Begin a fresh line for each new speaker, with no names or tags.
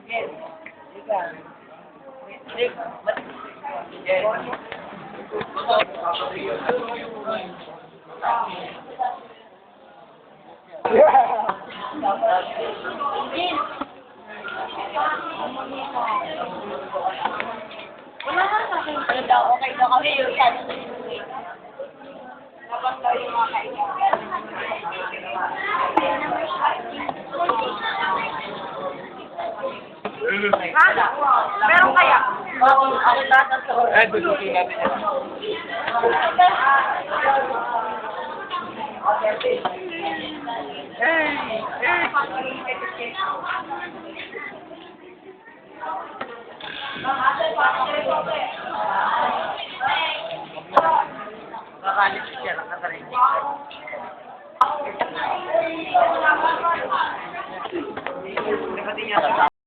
Yes. Ika. Yes. Yes.
Wala na sa akin. Ano daw, okay daw kami yung chance na sinuwi. Labang daw yung mga kaibigan. Ha? Meron kaya? Ako lahat ng sahur.
Dudutin natin yan. Kakalit siya lang, kakalit.